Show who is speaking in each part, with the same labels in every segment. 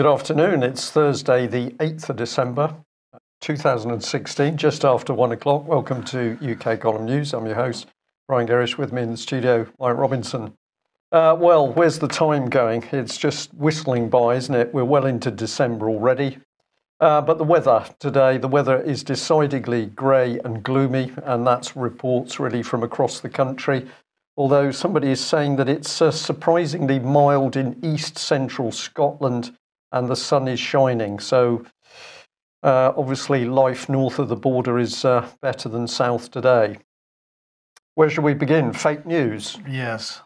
Speaker 1: Good afternoon. It's Thursday, the 8th of December, 2016, just after 1 o'clock. Welcome to UK Column News. I'm your host, Brian Gerrish. With me in the studio, Mike Robinson. Well, where's the time going? It's just whistling by, isn't it? We're well into December already. But the weather today, the weather is decidedly grey and gloomy, and that's reports really from across the country. Although somebody is saying that it's surprisingly mild in east central Scotland and the sun is shining. So obviously life north of the border is better than south today. Where should we begin? Fake news.
Speaker 2: Yes.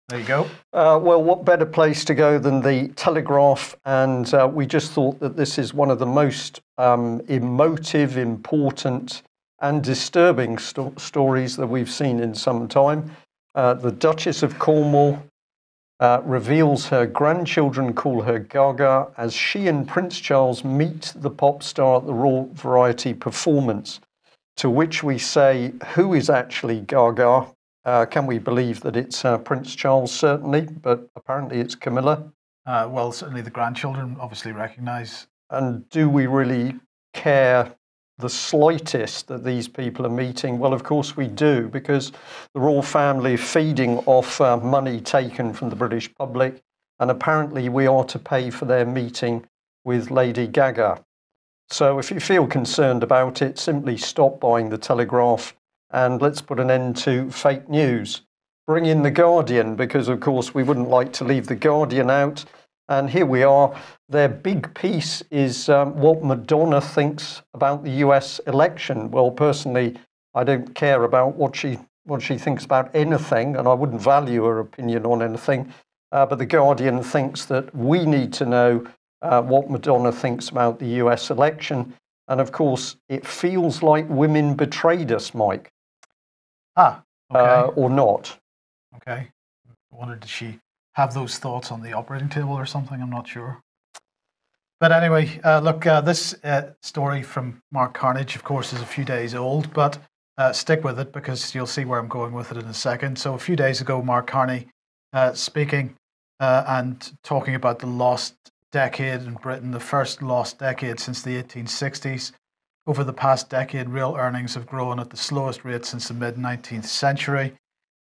Speaker 2: There you go.
Speaker 1: Well, what better place to go than the Telegraph? And we just thought that this is one of the most emotive, important and disturbing stories that we've seen in some time. The Duchess of Cornwall reveals her grandchildren call her Gaga as she and Prince Charles meet the pop star at the Royal Variety performance. To which we say, who is actually Gaga? Can we believe that it's Prince Charles? Certainly, but apparently it's Camilla.
Speaker 2: Well, certainly the grandchildren obviously recognise.
Speaker 1: And do we really care the slightest that these people are meeting? Well, of course we do, because the royal family are feeding off money taken from the British public, and apparently we are to pay for their meeting with Lady Gaga. So if you feel concerned about it, simply stop buying the Telegraph and let's put an end to fake news. Bring in the Guardian, because of course we wouldn't like to leave the Guardian out. And here we are. Their big piece is what Madonna thinks about the US election. Well, personally, I don't care about what she thinks about anything, and I wouldn't value her opinion on anything. But the Guardian thinks that we need to know what Madonna thinks about the US election. And of course, it feels like women betrayed us, Mike.
Speaker 2: Okay.
Speaker 1: Or not.
Speaker 2: Okay. I wondered, did she have those thoughts on the operating table or something? I'm not sure. But anyway, look, this story from Mark Carney, of course, is a few days old, but stick with it because you'll see where I'm going with it in a second. So a few days ago, Mark Carney speaking and talking about the lost decade in Britain, the first lost decade since the 1860s. Over the past decade, real earnings have grown at the slowest rate since the mid-19th century.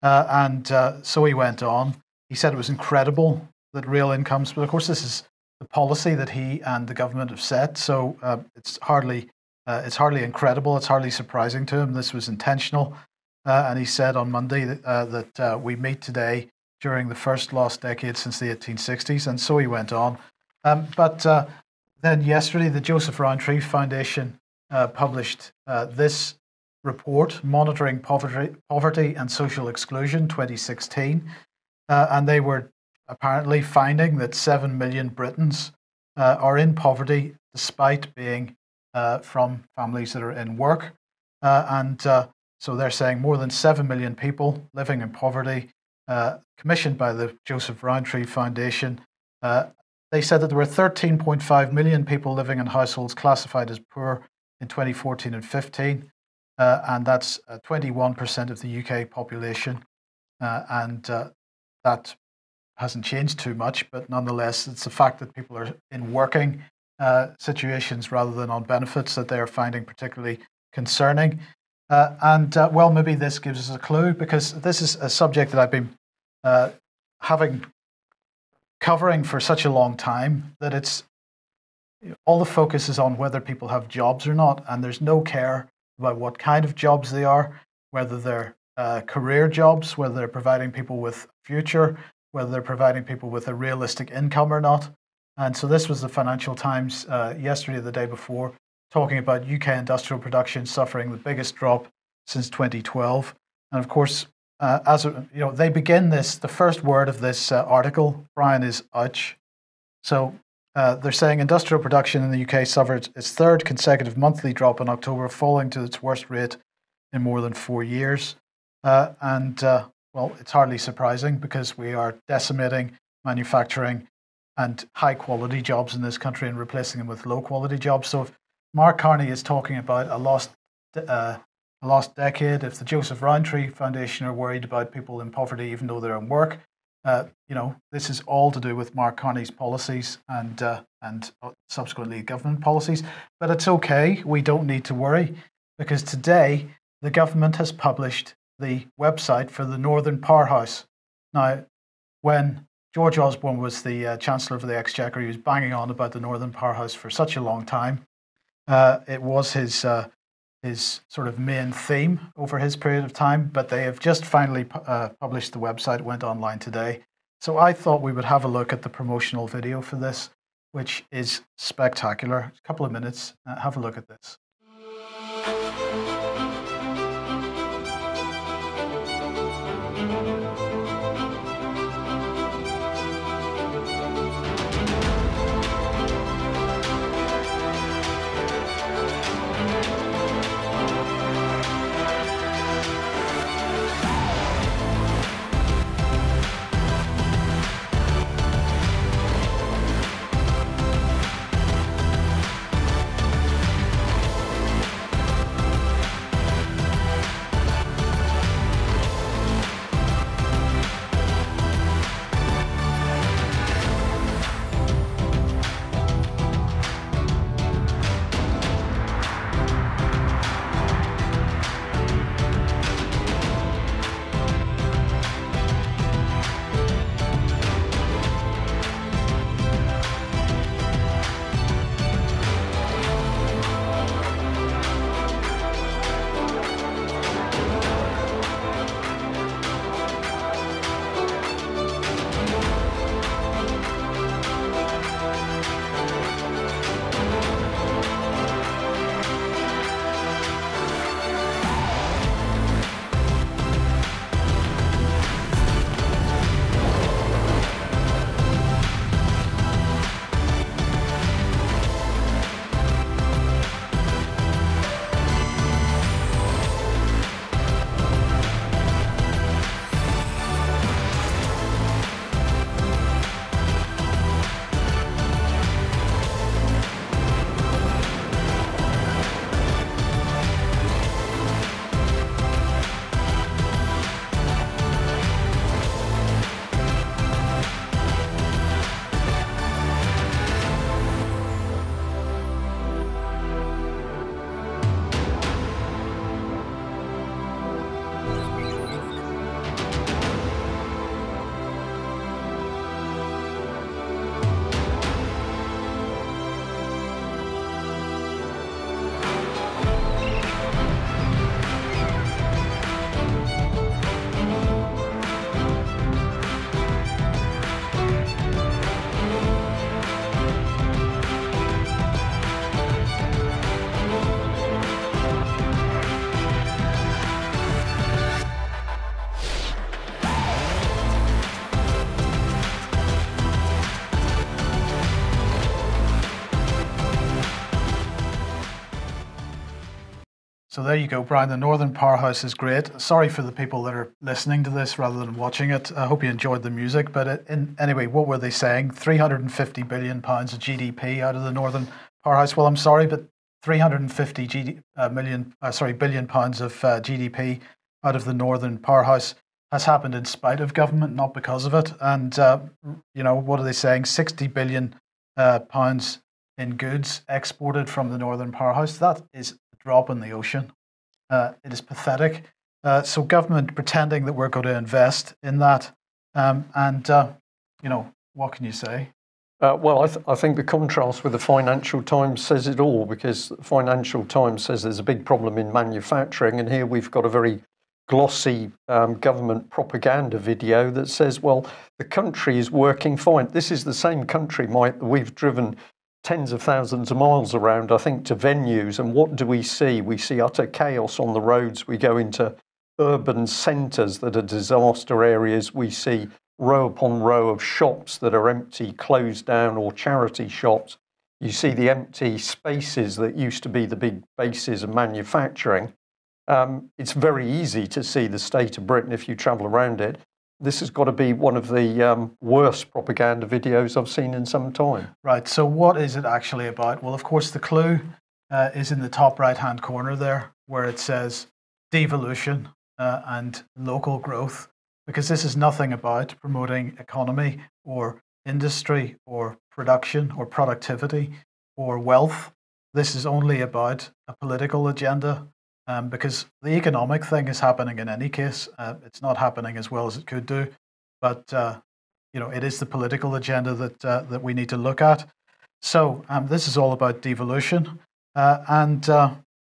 Speaker 2: So he went on. He said it was incredible that real incomes, but of course this is the policy that he and the government have set. So it's hardly incredible. It's hardly surprising to him. This was intentional. And he said on Monday that we meet today during the first lost decade since the 1860s. And so he went on. But then yesterday, the Joseph Rowntree Foundation published this report, Monitoring Poverty and Social Exclusion 2016. And they were apparently finding that 7 million Britons are in poverty despite being from families that are in work. So they're saying more than 7 million people living in poverty, commissioned by the Joseph Rowntree Foundation. They said that there were 13.5 million people living in households classified as poor in 2014 and 15. And that's 21% of the UK population. That hasn't changed too much, but nonetheless, it's the fact that people are in working situations rather than on benefits that they are finding particularly concerning. Well, maybe this gives us a clue, because this is a subject that I've been covering for such a long time that it's all the focus is on whether people have jobs or not, and there's no care about what kind of jobs they are, whether they're career jobs, whether they're providing people with future, whether they're providing people with a realistic income or not. And so this was the Financial Times yesterday or the day before, talking about UK industrial production suffering the biggest drop since 2012. And of course, they begin this, the first word of this article, Brian, is ouch. So they're saying industrial production in the UK suffered its third consecutive monthly drop in October, falling to its worst rate in more than 4 years. Well, it's hardly surprising because we are decimating manufacturing and high quality jobs in this country and replacing them with low quality jobs. So if Mark Carney is talking about a lost decade, if the Joseph Rowntree Foundation are worried about people in poverty even though they're in work, this is all to do with Mark Carney's policies and subsequently government policies. But it's okay. We don't need to worry, because today the government has published the website for the Northern Powerhouse. Now, when George Osborne was the Chancellor of the Exchequer, he was banging on about the Northern Powerhouse for such a long time. It was his sort of main theme over his period of time, but they have just finally published the website. It went online today. So I thought we would have a look at the promotional video for this, which is spectacular. A couple of minutes. Have a look at this. So there you go, Brian. The Northern Powerhouse is great. Sorry for the people that are listening to this rather than watching it. I hope you enjoyed the music. But anyway, what were they saying? £350 billion of GDP out of the Northern Powerhouse. Well, I'm sorry, but 350 billion pounds of GDP out of the Northern Powerhouse has happened in spite of government, not because of it. And what are they saying? 60 billion pounds in goods exported from the Northern Powerhouse. That is drop in the ocean. It is pathetic. So government pretending that we're going to invest in that, what can you say?
Speaker 1: Well, I think the contrast with the Financial Times says it all, because the Financial Times says there's a big problem in manufacturing, and here we've got a very glossy government propaganda video that says, well, the country is working fine. This is the same country, Mike, that we've driven tens of thousands of miles around, I think, to venues. And what do we see? We see utter chaos on the roads. We go into urban centres that are disaster areas. We see row upon row of shops that are empty, closed down, or charity shops. You see the empty spaces that used to be the big bases of manufacturing. It's very easy to see the state of Britain if you travel around it. This has got to be one of the worst propaganda videos I've seen in some time.
Speaker 2: Right, so what is it actually about? Well, of course, the clue is in the top right-hand corner there, where it says devolution and local growth. because this is nothing about promoting economy or industry or production or productivity or wealth. This is only about a political agenda, because the economic thing is happening in any case. It's not happening as well as it could do, but it is the political agenda that we need to look at. So this is all about devolution and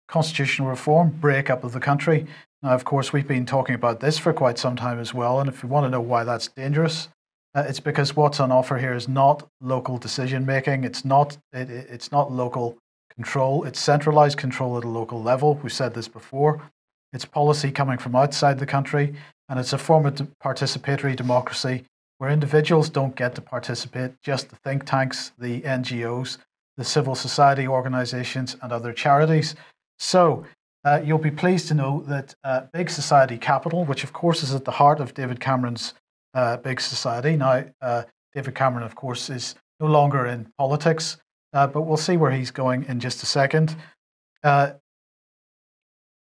Speaker 2: constitutional reform, breakup of the country. Now, of course, we've been talking about this for quite some time as well, and if you want to know why that's dangerous, it's because what's on offer here is not local decision making. It's not local control. It's centralized control at a local level. We've said this before. It's policy coming from outside the country, and it's a form of participatory democracy where individuals don't get to participate, just the think tanks, the NGOs, the civil society organizations, and other charities. So you'll be pleased to know that Big Society Capital, which of course is at the heart of David Cameron's Big Society. Now, David Cameron, of course, is no longer in politics, but we'll see where he's going in just a second.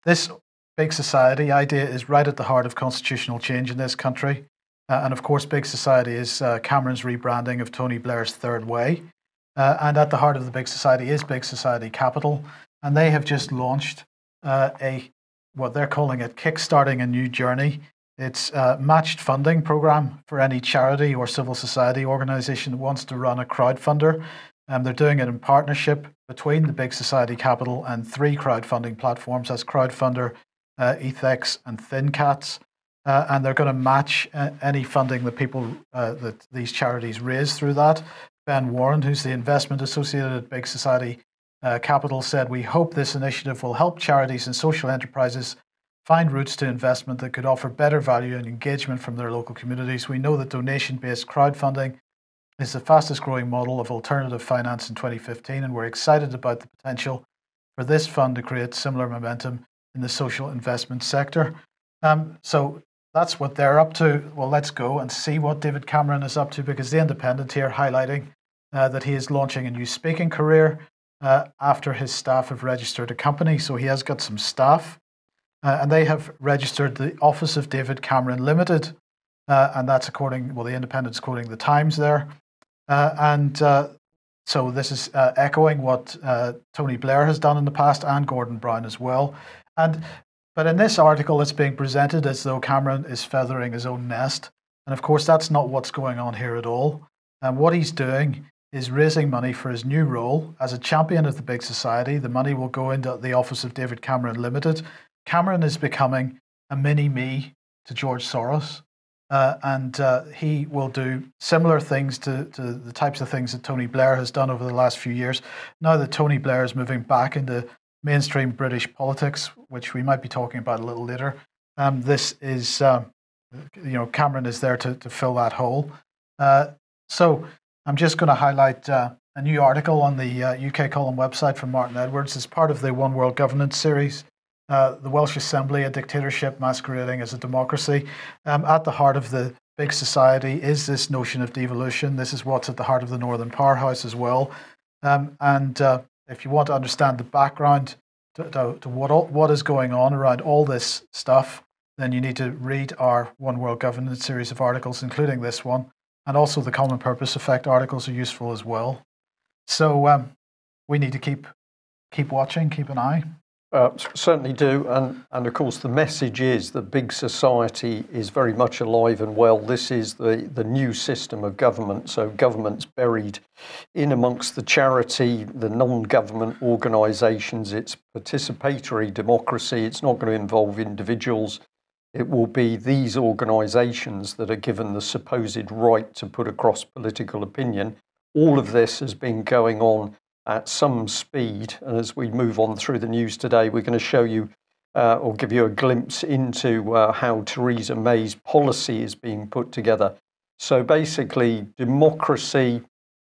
Speaker 2: This Big Society idea is right at the heart of constitutional change in this country. And of course, Big Society is Cameron's rebranding of Tony Blair's Third Way. And at the heart of the Big Society is Big Society Capital. And they have just launched what they're calling it, Kickstarting a New Journey. It's a matched funding program for any charity or civil society organization that wants to run a crowdfunder. They're doing it in partnership between the Big Society Capital and 3 crowdfunding platforms. That's Crowdfunder, Ethex, and ThinCats. And they're going to match any funding that that these charities raise through that. Ben Warren, who's the investment associate at Big Society Capital, said, "We hope this initiative will help charities and social enterprises find routes to investment that could offer better value and engagement from their local communities. We know that donation-based crowdfunding is the fastest growing model of alternative finance in 2015, and we're excited about the potential for this fund to create similar momentum in the social investment sector." So that's what they're up to. Well, let's go and see what David Cameron is up to, because The Independent here highlighting that he is launching a new speaking career after his staff have registered a company. So he has got some staff, and they have registered the Office of David Cameron Limited, and that's The Independent's quoting the Times there. So this is echoing what Tony Blair has done in the past, and Gordon Brown as well. But in this article, it's being presented as though Cameron is feathering his own nest. And of course, that's not what's going on here at all. And what he's doing is raising money for his new role as a champion of the Big Society. The money will go into the Office of David Cameron Limited. Cameron is becoming a mini-me to George Soros. And he will do similar things to the types of things that Tony Blair has done over the last few years. Now that Tony Blair is moving back into mainstream British politics, which we might be talking about a little later, this is, Cameron is there to fill that hole. So I'm just going to highlight a new article on the UK Column website from Martin Edwards as part of the One World Governance series. The Welsh Assembly, a dictatorship masquerading as a democracy. At the heart of the Big Society is this notion of devolution. This is what's at the heart of the Northern Powerhouse as well. If you want to understand the background to what is going on around all this stuff, then you need to read our One World Governance series of articles, including this one, and also the Common Purpose Effect articles are useful as well. So we need to keep watching, keep an eye.
Speaker 1: Certainly do, and of course the message is that Big Society is very much alive and well. This is the new system of government, so government's buried in amongst the charity, the non-government organisations. It's participatory democracy. It's not going to involve individuals. It will be these organisations that are given the supposed right to put across political opinion. All of this has been going on at some speed, and as we move on through the news today, we're going to show you or give you a glimpse into how Theresa May's policy is being put together. So basically, democracy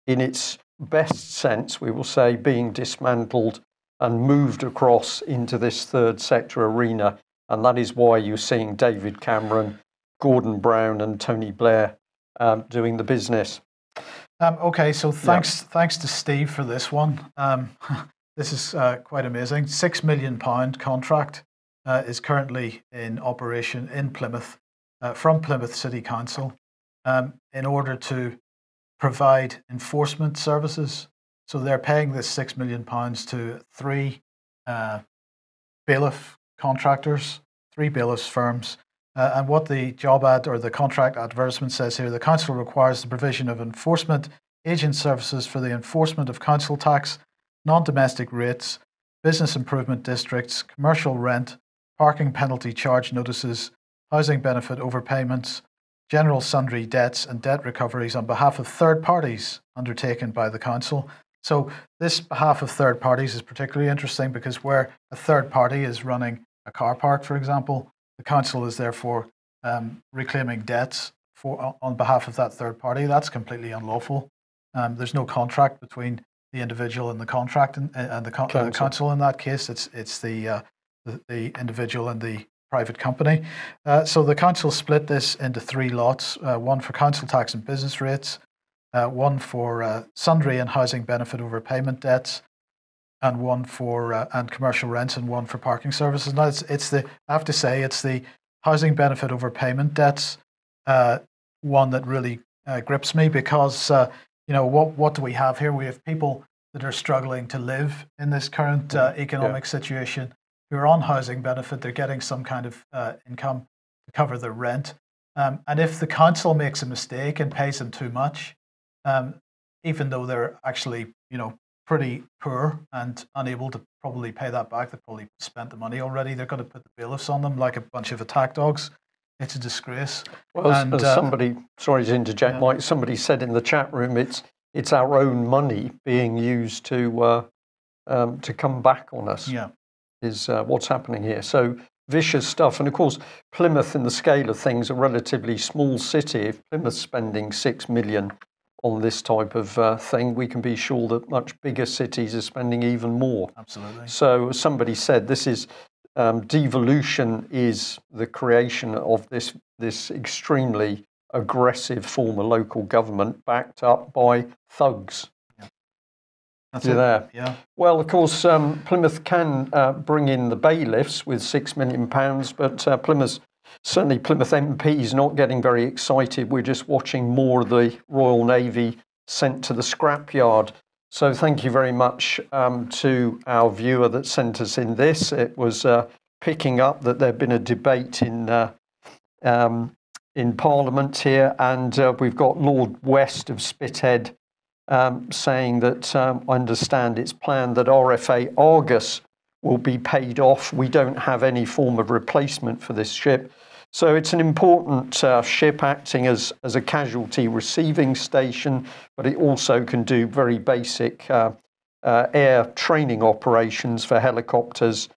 Speaker 1: in its best sense, we will say, being dismantled and moved across into this third sector arena, and that is why you're seeing David Cameron, Gordon Brown and Tony Blair doing the business.
Speaker 2: Okay, so thanks to Steve for this one. This is quite amazing. £6 million contract is currently in operation in Plymouth from Plymouth City Council in order to provide enforcement services. So they're paying this £6 million to three bailiff contractors, three bailiffs firms. And what the job ad or the contract advertisement says here, the council requires the provision of enforcement agent services for the enforcement of council tax, non-domestic rates, business improvement districts, commercial rent, parking penalty charge notices, housing benefit overpayments, general sundry debts and debt recoveries on behalf of third parties undertaken by the council. So this behalf of third parties is particularly interesting because where a third party is running a car park, for example, the council is therefore reclaiming debts on behalf of that third party. That's completely unlawful. There's no contract between the individual and the contract and the council in that case. It's the individual and the private company. So the council split this into three lots, one for council tax and business rates, one for sundry and housing benefit overpayment debts, and one for and commercial rents, and one for parking services. Now I have to say it's the housing benefit overpayment debts one that really grips me because what do we have here? We have people that are struggling to live in this current economic situation, who are on housing benefit. They're getting some kind of income to cover their rent, and if the council makes a mistake and pays them too much, even though they're actually pretty poor and unable to probably pay that back, they probably spent the money already, they're going to put the bailiffs on them like a bunch of attack dogs. It's a disgrace. Well,
Speaker 1: as somebody, sorry to interject, Mike, somebody said in the chat room, it's our own money being used to come back on us.
Speaker 2: Yeah,
Speaker 1: is what's happening here. So vicious stuff. And of course, Plymouth, in the scale of things, a relatively small city. If Plymouth's spending $6 million on this type of thing, we can be sure that much bigger cities are spending even more.
Speaker 2: Absolutely.
Speaker 1: So as somebody said, this is devolution is the creation of this extremely aggressive form of local government backed up by thugs.
Speaker 2: That's
Speaker 1: You're there.
Speaker 2: Yeah.
Speaker 1: Well, of course, Plymouth can bring in the bailiffs with £6 million, but Plymouth MP is not getting very excited. We're just watching more of the Royal Navy sent to the scrapyard. So thank you very much to our viewer that sent us in this. It was picking up that there'd been a debate in Parliament here, and we've got Lord West of Spithead saying that I understand it's planned that RFA Argus will be paid off. We don't have any form of replacement for this ship. So it's an important ship acting as a casualty receiving station, but it also can do very basic air training operations for helicopters.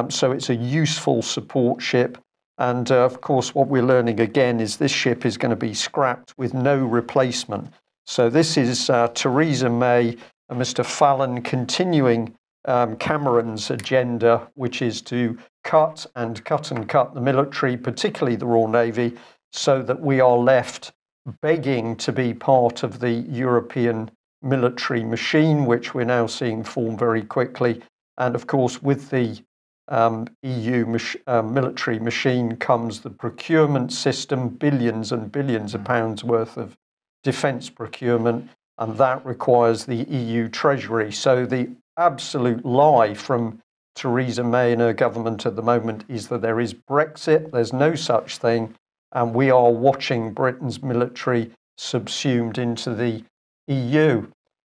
Speaker 1: So it's a useful support ship. And of course, what we're learning again is this ship is going to be scrapped with no replacement. So this is Theresa May and Mr. Fallon continuing Cameron's agenda, which is to cut the military, particularly the Royal Navy, so that we are left begging to be part of the European military machine, which we're now seeing form very quickly. And of course, with the EU military machine comes the procurement system, billions and billions of pounds worth of defence procurement, and that requires the EU Treasury. So the absolute lie from Theresa May and her government at the moment is that there is Brexit, there's no such thing, and we are watching Britain's military subsumed into the EU.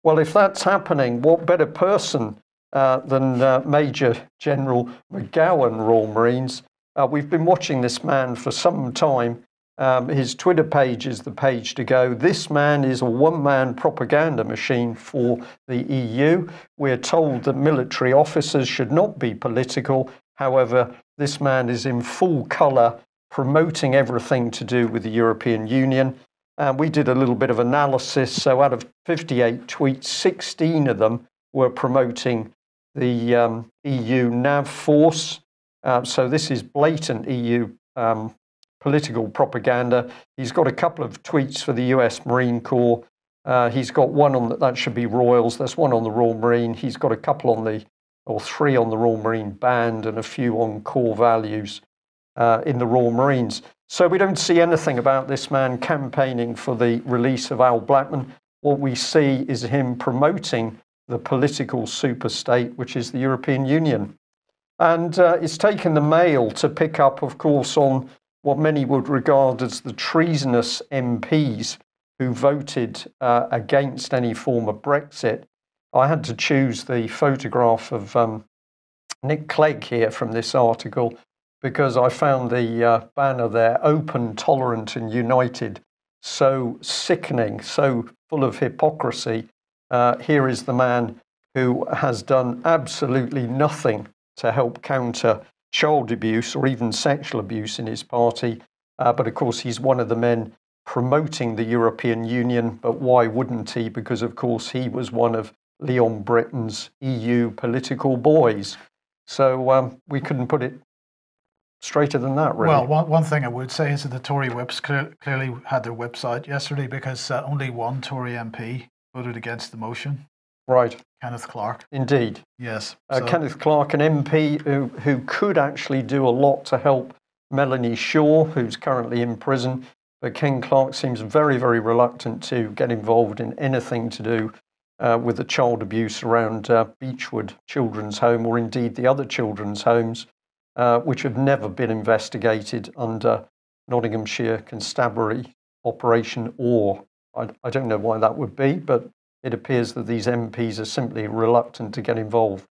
Speaker 1: Well, if that's happening, what better person than Major General McGowan, Royal Marines? We've been watching this man for some time. His Twitter page is the page to go. This man is a one-man propaganda machine for the EU. We're told that military officers should not be political. However, this man is in full colour promoting everything to do with the European Union. We did a little bit of analysis. So out of 58 tweets, 16 of them were promoting the EU NAV force. So this is blatant EU political propaganda. He's got a couple of tweets for the US Marine Corps. He's got one on that should be Royals. There's one on the Royal Marine. He's got a couple on three on the Royal Marine Band and a few on core values in the Royal Marines. So we don't see anything about this man campaigning for the release of Al Blackman. What we see is him promoting the political superstate, which is the European Union. And it's taken the Mail to pick up, of course, on what many would regard as the treasonous MPs who voted against any form of Brexit. I had to choose the photograph of Nick Clegg here from this article because I found the banner there, open, tolerant and united, so sickening, so full of hypocrisy. Here is the man who has done absolutely nothing to help counter child abuse or even sexual abuse in his party. But of course, he's one of the men promoting the European Union. But why wouldn't he? Because, of course, he was one of Leon Britton's EU political boys. So we couldn't put it straighter than that, really.
Speaker 2: Well, one thing I would say is that the Tory whips clearly had their whips out yesterday because only one Tory MP voted against the motion.
Speaker 1: Right.
Speaker 2: Kenneth Clarke.
Speaker 1: Indeed.
Speaker 2: Yes.
Speaker 1: Kenneth Clarke, an MP who could actually do a lot to help Melanie Shaw, who's currently in prison. But Ken Clarke seems very, very reluctant to get involved in anything to do with the child abuse around Beechwood Children's Home, or indeed the other children's homes, which have never been investigated under Nottinghamshire Constabulary Operation Or. I don't know why that would be, but it appears that these MPs are simply reluctant to get involved.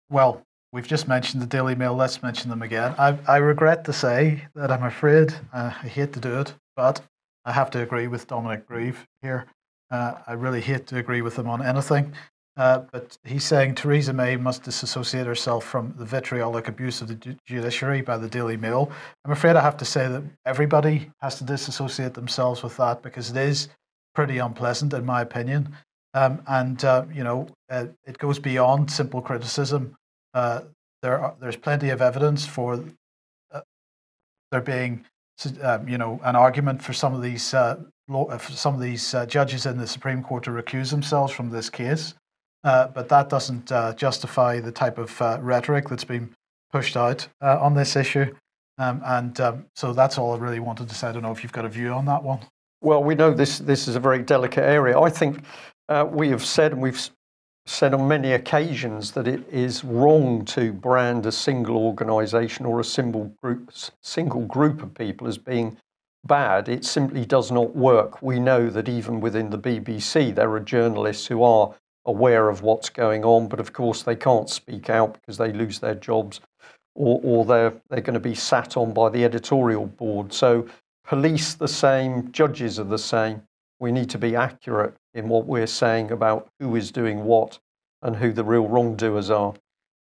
Speaker 2: Well, we've just mentioned the Daily Mail. Let's mention them again. I regret to say that I'm afraid, I hate to do it, but I have to agree with Dominic Grieve here. I really hate to agree with him on anything. But he's saying Theresa May must disassociate herself from the vitriolic abuse of the judiciary by the Daily Mail. I'm afraid I have to say that everybody has to disassociate themselves with that because it is pretty unpleasant, in my opinion. It goes beyond simple criticism. There's plenty of evidence for there being, an argument for some of these judges in the Supreme Court to recuse themselves from this case. But that doesn't justify the type of rhetoric that's been pushed out on this issue. So that's all I really wanted to say. I don't know if you've got a view on that one.
Speaker 1: Well, we know this is a very delicate area. I think we have said, and we've said on many occasions, that it is wrong to brand a single organisation or a single group of people as being bad. It simply does not work. We know that even within the BBC, there are journalists who are aware of what's going on, but of course they can't speak out because they lose their jobs, or they're going to be sat on by the editorial board. So police the same, judges are the same. We need to be accurate in what we're saying about who is doing what and who the real wrongdoers are.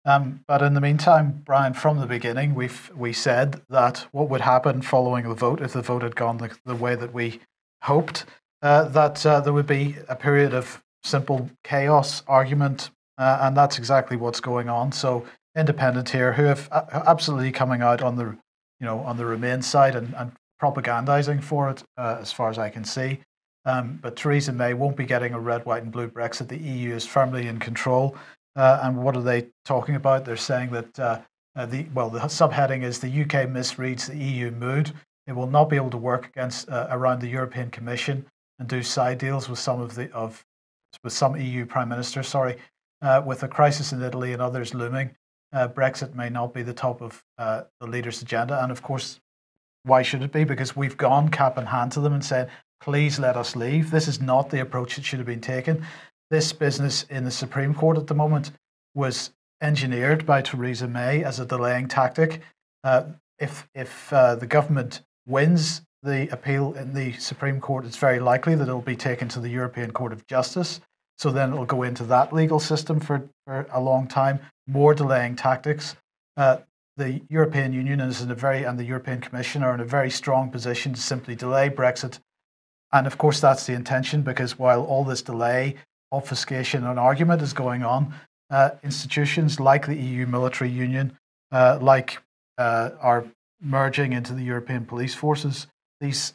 Speaker 2: But in the meantime, Brian, from the beginning, we said that what would happen following the vote, if the vote had gone the way that we hoped, that there would be a period of simple chaos, argument, and that's exactly what's going on. So Independent here, who have absolutely coming out on the Remain side and propagandizing for it, as far as I can see. But Theresa May won't be getting a red, white and blue Brexit. The EU is firmly in control. And what are they talking about? They're saying that the subheading is the UK misreads the EU mood. It will not be able to work around the European Commission and do side deals with some EU prime ministers. With a crisis in Italy and others looming, Brexit may not be the top of the leaders' agenda. And of course, why should it be? Because we've gone cap in hand to them and said, please let us leave. This is not the approach that should have been taken. This business in the Supreme Court at the moment was engineered by Theresa May as a delaying tactic. If the government wins the appeal in the Supreme Court, it's very likely that it'll be taken to the European Court of Justice. So then it'll go into that legal system for a long time. More delaying tactics. The European Union and the European Commission are in a very strong position to simply delay Brexit. And of course, that's the intention, because while all this delay, obfuscation and argument is going on, institutions like the EU military union, are merging into the European police forces. These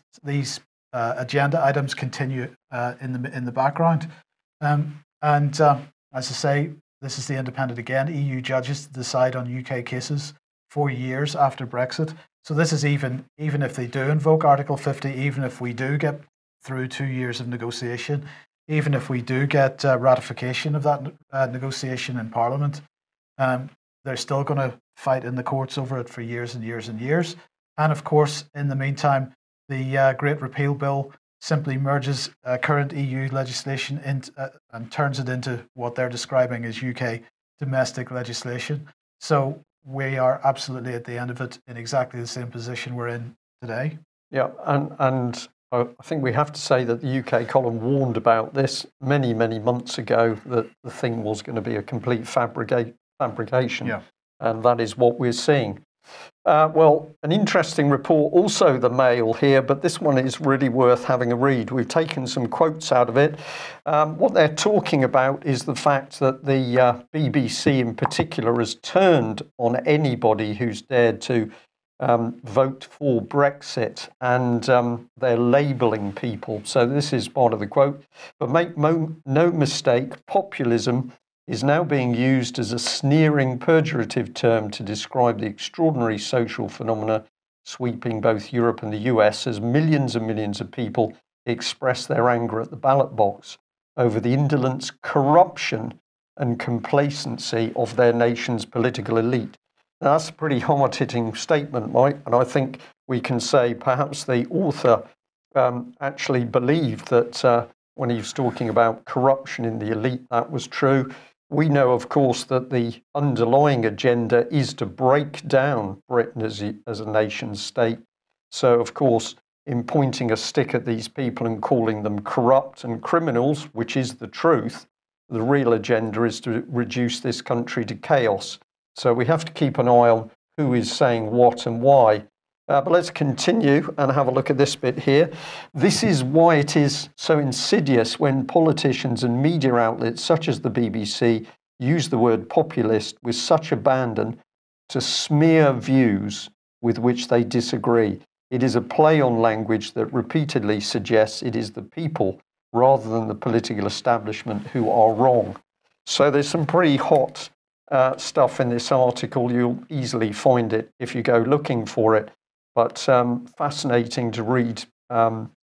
Speaker 2: agenda items continue in the background. As I say, this is the Independent again. EU judges to decide on UK cases 4 years after Brexit. So this is even if they do invoke Article 50, even if we do get through 2 years of negotiation, even if we do get ratification of that negotiation in Parliament, they're still going to fight in the courts over it for years and years and years. And of course, in the meantime, the Great Repeal Bill simply merges current EU legislation and turns it into what they're describing as UK domestic legislation. So we are absolutely at the end of it in exactly the same position we're in today.
Speaker 1: Yeah, and I think we have to say that the UK column warned about this many, many months ago, that the thing was going to be a complete fabrication.
Speaker 2: Yeah.
Speaker 1: And that is what we're seeing. Well, an interesting report, also the Mail here, but this one is really worth having a read. We've taken some quotes out of it. What they're talking about is the fact that the BBC in particular has turned on anybody who's dared to vote for Brexit, and they're labelling people. So this is part of the quote. But make no mistake, populism is now being used as a sneering, pejorative term to describe the extraordinary social phenomena sweeping both Europe and the US, as millions and millions of people express their anger at the ballot box over the indolence, corruption and complacency of their nation's political elite. Now, that's a pretty hard-hitting statement, Mike, and I think we can say perhaps the author actually believed that when he was talking about corruption in the elite, that was true. We know, of course, that the underlying agenda is to break down Britain as a nation state. So, of course, in pointing a stick at these people and calling them corrupt and criminals, which is the truth, the real agenda is to reduce this country to chaos. So we have to keep an eye on who is saying what and why. But let's continue and have a look at this bit here. This is why it is so insidious when politicians and media outlets such as the BBC use the word populist with such abandon to smear views with which they disagree. It is a play on language that repeatedly suggests it is the people rather than the political establishment who are wrong. So there's some pretty hot stuff in this article. You'll easily find it if you go looking for it. But fascinating to read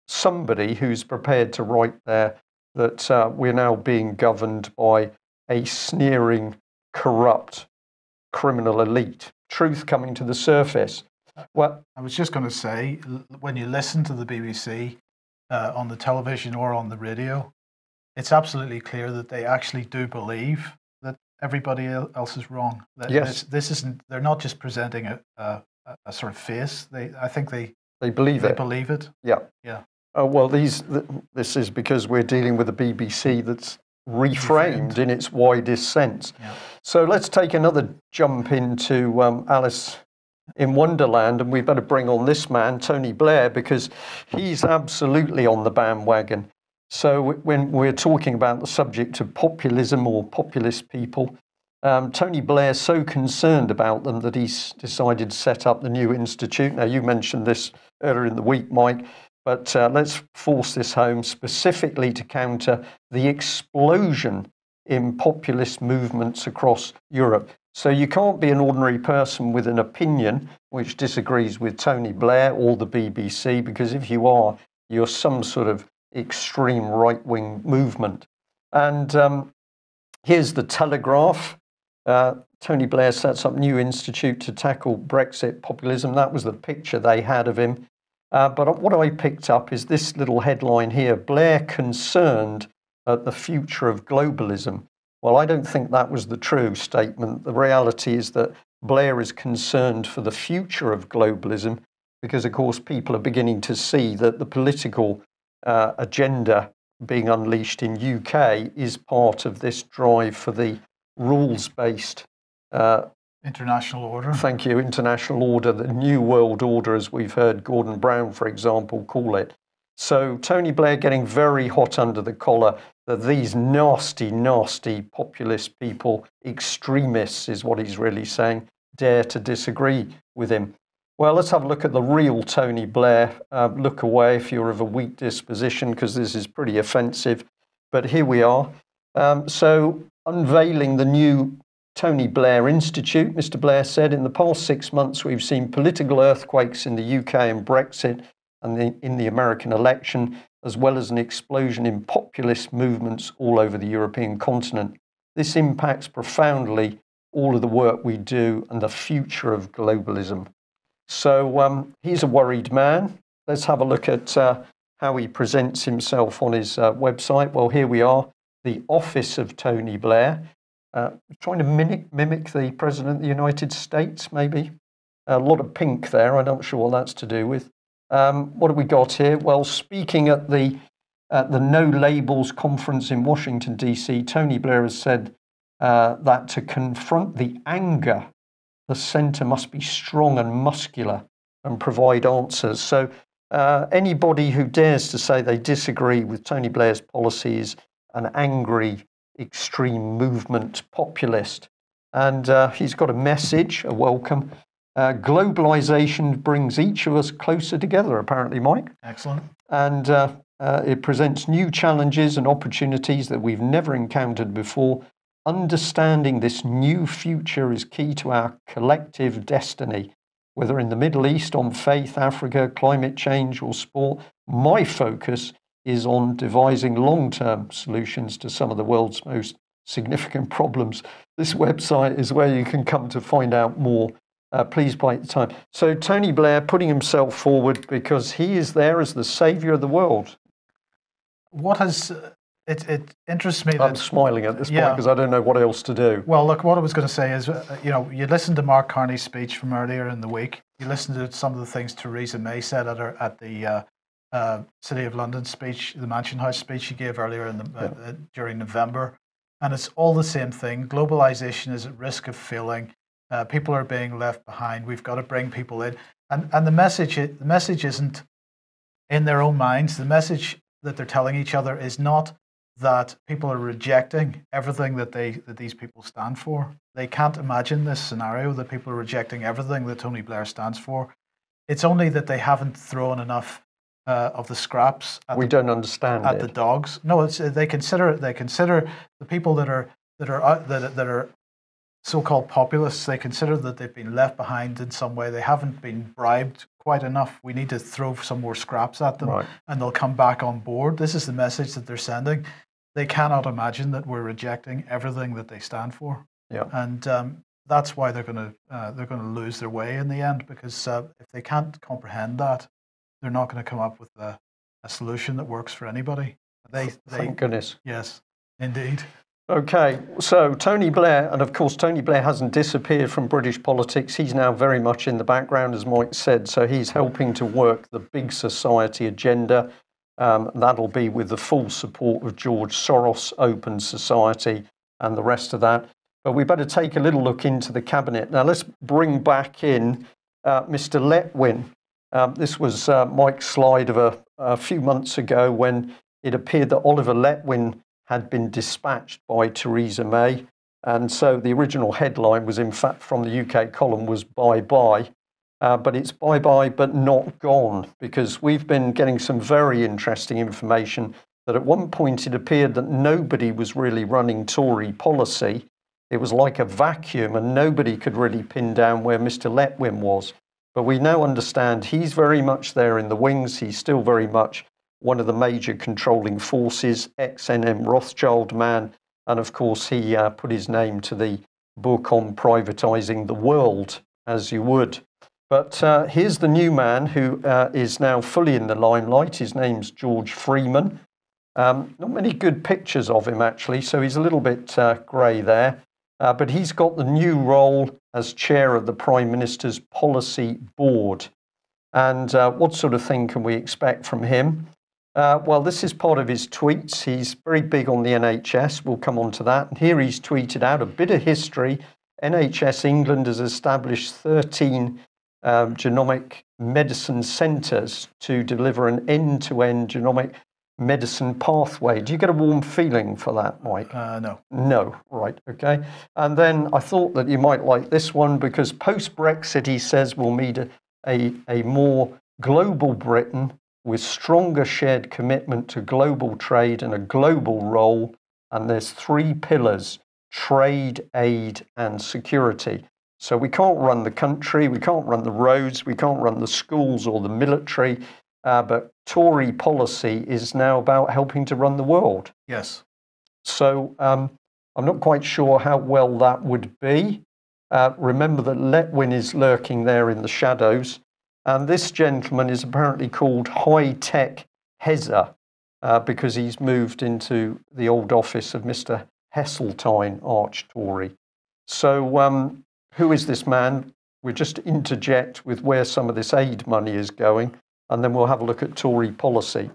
Speaker 1: somebody who's prepared to write there that we're now being governed by a sneering, corrupt, criminal elite. Truth coming to the surface. Well,
Speaker 2: I was just going to say, when you listen to the BBC on the television or on the radio, it's absolutely clear that they actually do believe that everybody else is wrong. That
Speaker 1: yes.
Speaker 2: This isn't. They're not just presenting a sort of face. I think they
Speaker 1: believe it.
Speaker 2: They believe it.
Speaker 1: Yeah.
Speaker 2: Yeah.
Speaker 1: Well, this is because we're dealing with a BBC that's reframed in its widest sense.
Speaker 2: Yeah.
Speaker 1: So let's take another jump into Alice in Wonderland, and we better bring on this man, Tony Blair, because he's absolutely on the bandwagon. So when we're talking about the subject of populism or populist people, Tony Blair's so concerned about them that he's decided to set up the new institute. Now, you mentioned this earlier in the week, Mike, but let's force this home specifically to counter the explosion in populist movements across Europe. So you can't be an ordinary person with an opinion which disagrees with Tony Blair or the BBC, because if you are, you're some sort of extreme right-wing movement. And here's the Telegraph. Tony Blair sets up new institute to tackle Brexit populism. That was the picture they had of him. But what I picked up is this little headline here: Blair concerned at the future of globalism. Well, I don't think that was the true statement. The reality is that Blair is concerned for the future of globalism because, of course, people are beginning to see that the political agenda being unleashed in UK is part of this drive for the rules-based
Speaker 2: international order.
Speaker 1: Thank you, international order, the New World Order, as we've heard Gordon Brown, for example, call it. So Tony Blair getting very hot under the collar that these nasty, nasty populist people, extremists is what he's really saying, dare to disagree with him. Well, let's have a look at the real Tony Blair. Look away if you're of a weak disposition, because this is pretty offensive. But here we are. So unveiling the new Tony Blair Institute. Mr. Blair said, in the past 6 months, we've seen political earthquakes in the UK and Brexit and in the American election, as well as an explosion in populist movements all over the European continent. This impacts profoundly all of the work we do and the future of globalism. So he's a worried man. Let's have a look at how he presents himself on his website. Well, here we are, the office of Tony Blair, trying to mimic the President of the United States, maybe. A lot of pink there. I'm not sure what that's to do with. What have we got here? Well, speaking at the No Labels conference in Washington, D.C., Tony Blair has said that to confront the anger, the centre must be strong and muscular and provide answers. So anybody who dares to say they disagree with Tony Blair's policies, an angry, extreme movement populist. And he's got a message, a welcome. Globalization brings each of us closer together, apparently, Mike.
Speaker 2: Excellent.
Speaker 1: And it presents new challenges and opportunities that we've never encountered before. Understanding this new future is key to our collective destiny, whether in the Middle East, on faith, Africa, climate change, or sport. My focus is on devising long-term solutions to some of the world's most significant problems. This website is where you can come to find out more. Please bite the time. So Tony Blair putting himself forward because he is there as the saviour of the world.
Speaker 2: What has... It interests me that...
Speaker 1: I'm smiling at this point because I don't know what else to do.
Speaker 2: Well, look, what I was going to say is, you listened to Mark Carney's speech from earlier in the week. You listened to some of the things Theresa May said at the City of London speech, the Mansion House speech she gave earlier during November. And it's all the same thing. Globalization is at risk of failing. People are being left behind. We've got to bring people in. And the message isn't in their own minds. The message that they're telling each other is not that people are rejecting everything that these people stand for. They can't imagine this scenario that people are rejecting everything that Tony Blair stands for. It's only that they haven't thrown enough of the scraps.
Speaker 1: Don't understand
Speaker 2: at the dogs. No, they consider the people that are so-called populists. They consider that they've been left behind in some way. They haven't been bribed quite enough. We need to throw some more scraps at them, and they'll come back on board. This is the message that they're sending. They cannot imagine that we're rejecting everything that they stand for, and that's why they're going to lose their way in the end. Because if they can't comprehend that, they're not going to come up with a solution that works for anybody. Thank
Speaker 1: goodness.
Speaker 2: Yes, indeed.
Speaker 1: Okay, so Tony Blair, and of course Tony Blair hasn't disappeared from British politics. He's now very much in the background, as Mike said, so he's helping to work the big society agenda. That'll be with the full support of George Soros, Open Society, and the rest of that. But we better take a little look into the cabinet. Now let's bring back in Mr. Letwin. This was Mike's slide of a few months ago when it appeared that Oliver Letwin had been dispatched by Theresa May. And so the original headline was, in fact, from the UK column was bye-bye. But it's bye-bye but not gone, because we've been getting some very interesting information that at one point it appeared that nobody was really running Tory policy. It was like a vacuum and nobody could really pin down where Mr. Letwin was. But we now understand he's very much there in the wings. He's still very much one of the major controlling forces, ex-NM Rothschild man. And of course, he put his name to the book on privatising the world, as you would. But here's the new man who is now fully in the limelight. His name's George Freeman. Not many good pictures of him, actually, so he's a little bit grey there. But he's got the new role as chair of the Prime Minister's Policy Board. And what sort of thing can we expect from him? Well, this is part of his tweets. He's very big on the NHS. We'll come on to that. And here he's tweeted out a bit of history. NHS England has established 13 genomic medicine centres to deliver an end-to-end genomic medicine pathway. Do you get a warm feeling for that, Mike?
Speaker 2: No.
Speaker 1: No, right, okay. And then I thought that you might like this one because post-Brexit, he says, we'll need a more global Britain with stronger shared commitment to global trade and a global role. And there's 3 pillars: trade, aid and security. So we can't run the country, we can't run the roads, we can't run the schools or the military, but Tory policy is now about helping to run the world.
Speaker 2: Yes.
Speaker 1: So I'm not quite sure how well that would be. Remember that Letwin is lurking there in the shadows, and this gentleman is apparently called High Tech Hezza because he's moved into the old office of Mr. Heseltine, arch Tory. So who is this man? We'll just interject with where some of this aid money is going, and then we'll have a look at Tory policy.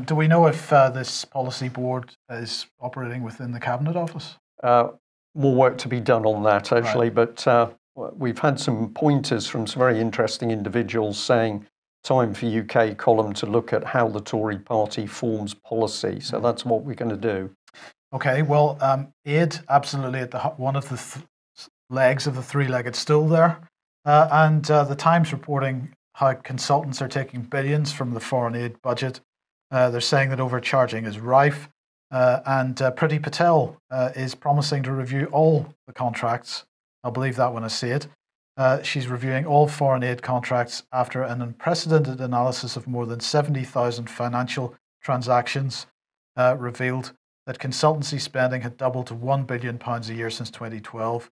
Speaker 2: Do we know if this policy board is operating within the Cabinet Office?
Speaker 1: More work to be done on that, actually,
Speaker 2: right.
Speaker 1: But we've had some pointers from some very interesting individuals saying time for UK column to look at how the Tory party forms policy. So that's what we're going to do.
Speaker 2: Okay, well, aid absolutely at one of the legs of the three-legged stool there. And the Times reporting how consultants are taking billions from the foreign aid budget. They're saying that overcharging is rife. And Priti Patel is promising to review all the contracts. I'll believe that when I see it. She's reviewing all foreign aid contracts after an unprecedented analysis of more than 70,000 financial transactions revealed that consultancy spending had doubled to £1 billion a year since 2012.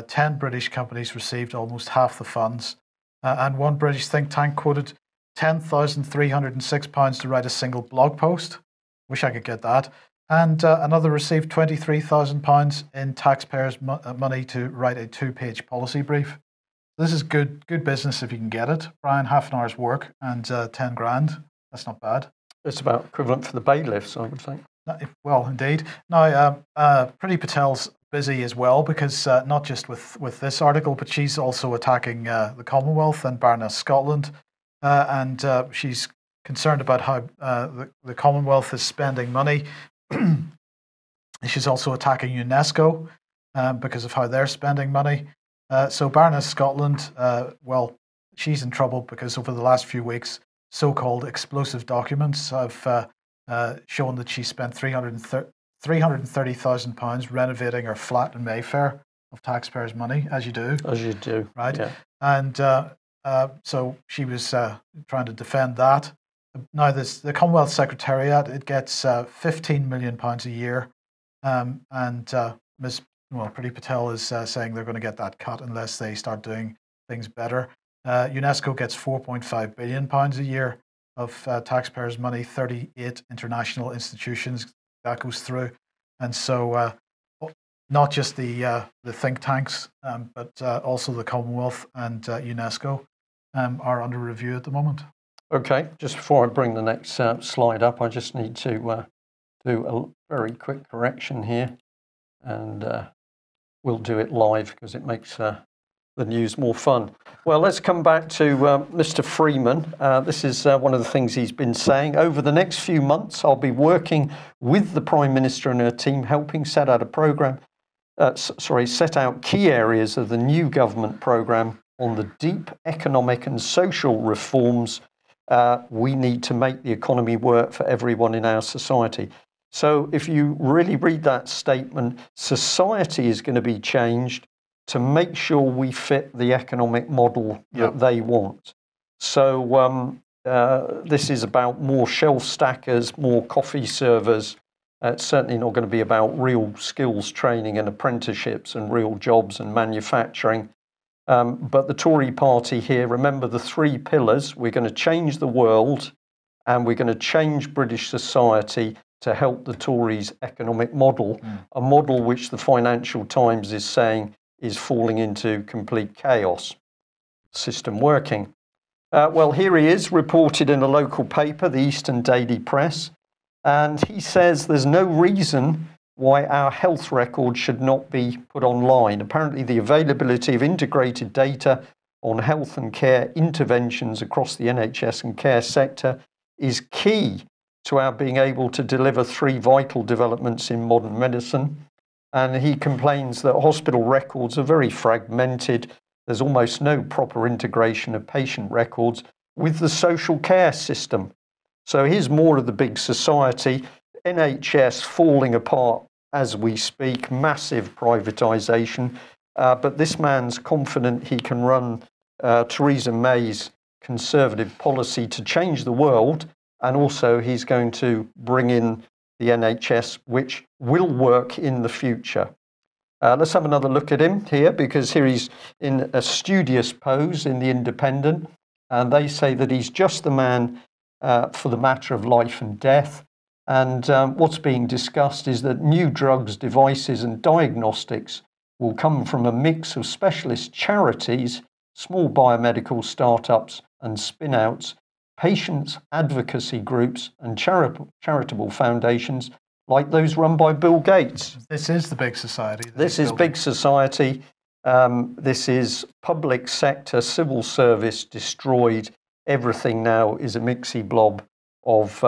Speaker 2: 10 British companies received almost half the funds. And one British think tank quoted £10,306 to write a single blog post. Wish I could get that. And another received £23,000 in taxpayers' money to write a 2-page policy brief. This is good business if you can get it. Brian, half an hour's work and 10 grand. That's not bad.
Speaker 1: It's about equivalent for the bailiffs, I would think.
Speaker 2: Well, indeed. Now, Priti Patel's busy as well because not just with this article, but she's also attacking the Commonwealth and Baroness Scotland. And she's concerned about how the Commonwealth is spending money. She's also attacking UNESCO because of how they're spending money. So Baroness Scotland, well, she's in trouble because over the last few weeks, so-called explosive documents have shown that she spent £330,000 renovating her flat in Mayfair of taxpayers' money, as you do.
Speaker 1: As you do,
Speaker 2: right?
Speaker 1: Yeah.
Speaker 2: And so she was trying to defend that. Now, the Commonwealth Secretariat, it gets £15 million a year, and Priti Patel is saying they're going to get that cut unless they start doing things better. UNESCO gets £4.5 billion a year of taxpayers' money, 38 international institutions that goes through, and so not just the think tanks, but also the Commonwealth and UNESCO are under review at the moment.
Speaker 1: Okay, just before I bring the next slide up, I just need to do a very quick correction here, and we'll do it live because it makes the news more fun. Well, let's come back to Mr. Freeman. This is one of the things he's been saying. Over the next few months, I'll be working with the Prime Minister and her team, helping set out key areas of the new government programme on the deep economic and social reforms we need to make the economy work for everyone in our society. So if you really read that statement, society is going to be changed to make sure we fit the economic model that they want. So this is about more shelf stackers, more coffee servers. It's certainly not going to be about real skills training and apprenticeships and real jobs and manufacturing. But the Tory party here, remember the 3 pillars. We're going to change the world and we're going to change British society to help the Tories' economic model, a model which the Financial Times is saying is falling into complete chaos. System working. Well, here he is, reported in a local paper, the Eastern Daily Press, and he says there's no reason why our health record should not be put online. Apparently, the availability of integrated data on health and care interventions across the NHS and care sector is key to our being able to deliver 3 vital developments in modern medicine. And he complains that hospital records are very fragmented. There's almost no proper integration of patient records with the social care system. So here's more of the big society. NHS falling apart as we speak, massive privatisation. But this man's confident he can run Theresa May's Conservative policy to change the world, and also he's going to bring in the NHS, which will work in the future. Let's have another look at him here, because here he's in a studious pose in The Independent, and they say that he's just the man for the matter of life and death. And what's being discussed is that new drugs, devices and diagnostics will come from a mix of specialist charities, small biomedical startups and spin-outs, patients' advocacy groups and charitable foundations like those run by Bill Gates.
Speaker 2: This is the big society.
Speaker 1: This is big society. This is public sector, civil service destroyed. Everything now is a mixy blob of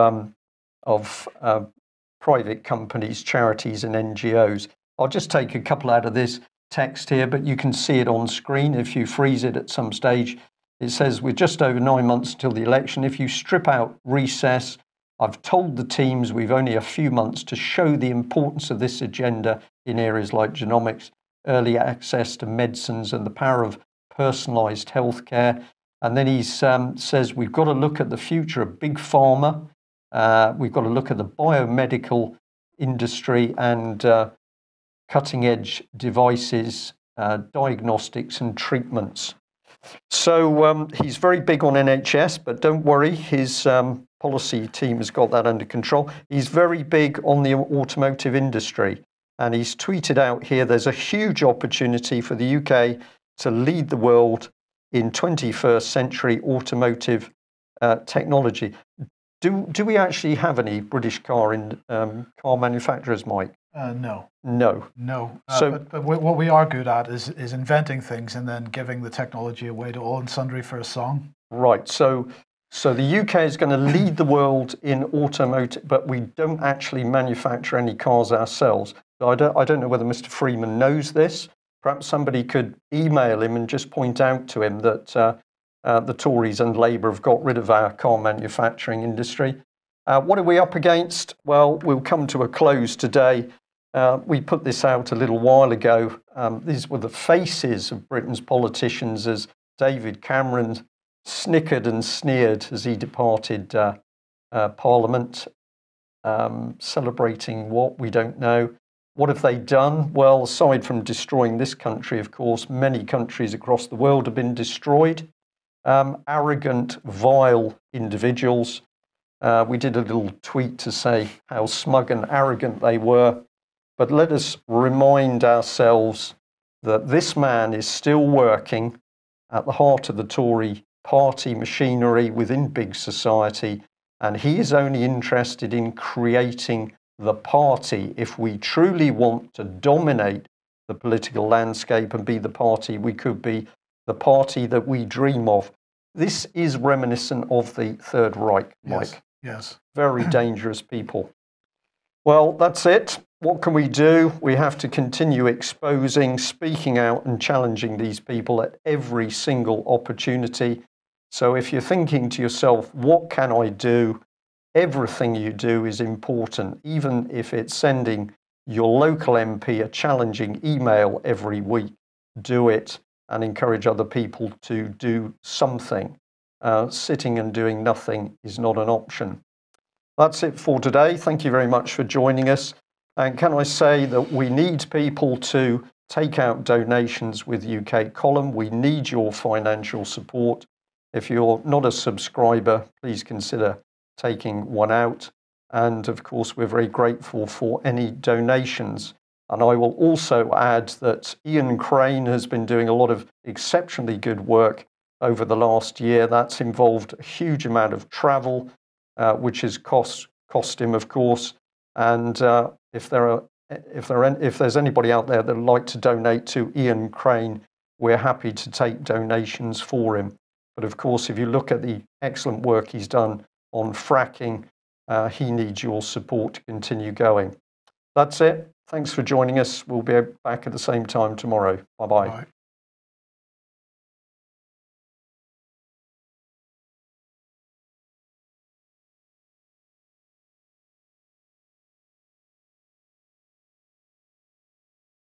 Speaker 1: private companies, charities and NGOs. I'll just take a couple out of this text here, but you can see it on screen if you freeze it at some stage. It says, we're just over 9 months till the election. If you strip out recess, I've told the teams we've only a few months to show the importance of this agenda in areas like genomics, early access to medicines and the power of personalised healthcare. And then he says we've got to look at the future of big pharma. We've got to look at the biomedical industry and cutting edge devices, diagnostics and treatments. So he's very big on NHS, but don't worry, his policy team has got that under control. He's very big on the automotive industry, and he's tweeted out here, there's a huge opportunity for the UK to lead the world in 21st century automotive technology. Do we actually have any British car manufacturers, Mike?
Speaker 2: No.
Speaker 1: No.
Speaker 2: But what we are good at is inventing things and then giving the technology away to all and sundry for a song.
Speaker 1: Right. So the UK is going to lead the world in automotive, but we don't actually manufacture any cars ourselves. I don't know whether Mr. Freeman knows this. Perhaps somebody could email him and just point out to him that the Tories and Labour have got rid of our car manufacturing industry. What are we up against? Well, we'll come to a close today. We put this out a little while ago. These were the faces of Britain's politicians as David Cameron snickered and sneered as he departed Parliament, celebrating what? We don't know. What have they done? Well, aside from destroying this country, of course, many countries across the world have been destroyed. Arrogant, vile individuals. We did a little tweet to say how smug and arrogant they were. But let us remind ourselves that this man is still working at the heart of the Tory party machinery within big society, and he is only interested in creating the party. If we truly want to dominate the political landscape and be the party we could be, the party that we dream of. This is reminiscent of the Third Reich, Mike.
Speaker 2: Yes.
Speaker 1: Very dangerous people. Well, that's it. What can we do? We have to continue exposing, speaking out and challenging these people at every single opportunity. So if you're thinking to yourself, what can I do? Everything you do is important, even if it's sending your local MP a challenging email every week. Do it and encourage other people to do something. Sitting and doing nothing is not an option. That's it for today. Thank you very much for joining us. And can I say that we need people to take out donations with UK Column. We need your financial support. If you're not a subscriber, please consider taking one out. And of course, we're very grateful for any donations. And I will also add that Ian Crane has been doing a lot of exceptionally good work over the last year. That's involved a huge amount of travel, which has cost him, of course. And if there's anybody out there that would like to donate to Ian Crane, we're happy to take donations for him. But of course, if you look at the excellent work he's done on fracking, he needs your support to continue going. That's it. Thanks for joining us. We'll be back at the same time tomorrow. Bye-bye. Bye.